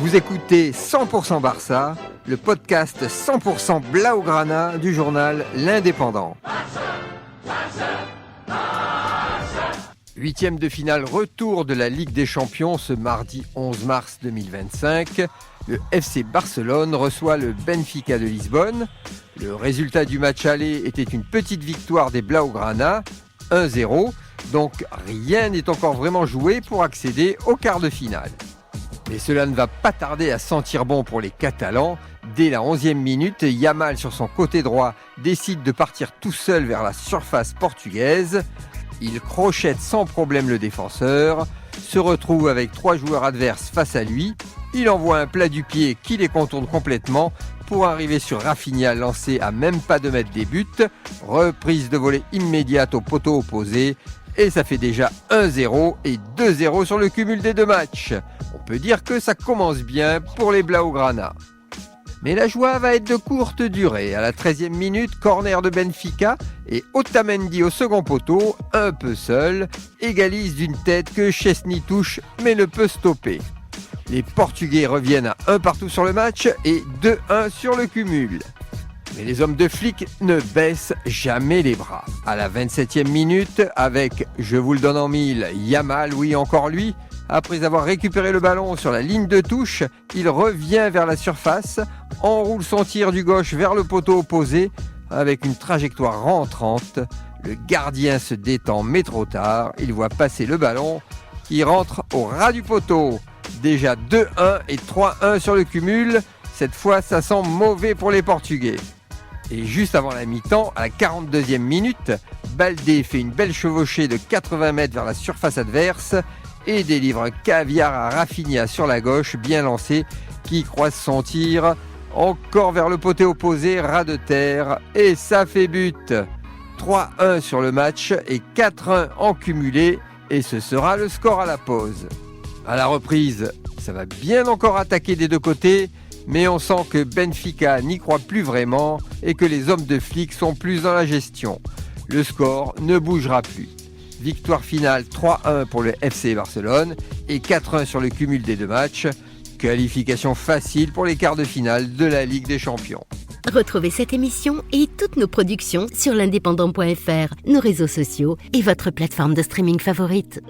Vous écoutez 100% Barça, le podcast 100% Blaugrana du journal L'Indépendant. Huitième de finale retour de la Ligue des Champions ce mardi 11 mars 2025. Le FC Barcelone reçoit le Benfica de Lisbonne. Le résultat du match aller était une petite victoire des Blaugrana, 1-0. Donc rien n'est encore vraiment joué pour accéder au quart de finale. Mais cela ne va pas tarder à sentir bon pour les Catalans. Dès la 11e minute, Yamal sur son côté droit décide de partir tout seul vers la surface portugaise. Il crochette sans problème le défenseur, se retrouve avec 3 joueurs adverses face à lui. Il envoie un plat du pied qui les contourne complètement pour arriver sur Rafinha lancé à même pas 2 mètres des buts. Reprise de volée immédiate au poteau opposé. Et ça fait déjà 1-0 et 2-0 sur le cumul des 2 matchs. On peut dire que ça commence bien pour les Blaugrana. Mais la joie va être de courte durée. À la 13e minute, corner de Benfica et Otamendi au second poteau, un peu seul, égalise d'une tête que Chesney touche mais ne peut stopper. Les Portugais reviennent à 1 partout sur le match et 2-1 sur le cumul. Mais les hommes de flic ne baissent jamais les bras. À la 27e minute, avec, je vous le donne en mille, Yamal, oui encore lui, après avoir récupéré le ballon sur la ligne de touche, il revient vers la surface, enroule son tir du gauche vers le poteau opposé, avec une trajectoire rentrante. Le gardien se détend mais trop tard, il voit passer le ballon qui rentre au ras du poteau. Déjà 2-1 et 3-1 sur le cumul, cette fois ça sent mauvais pour les Portugais. Et juste avant la mi-temps, à la 42e minute, Baldé fait une belle chevauchée de 80 mètres vers la surface adverse et délivre un caviar à Rafinha sur la gauche, bien lancé, qui croise son tir, encore vers le poteau opposé, ras de terre, et ça fait but. 3-1 sur le match et 4-1 en cumulé, et ce sera le score à la pause. À la reprise, ça va bien encore attaquer des deux côtés, mais on sent que Benfica n'y croit plus vraiment et que les hommes de flic sont plus dans la gestion. Le score ne bougera plus. Victoire finale 3-1 pour le FC Barcelone et 4-1 sur le cumul des 2 matchs. Qualification facile pour les quarts de finale de la Ligue des Champions. Retrouvez cette émission et toutes nos productions sur l'indépendant.fr, nos réseaux sociaux et votre plateforme de streaming favorite.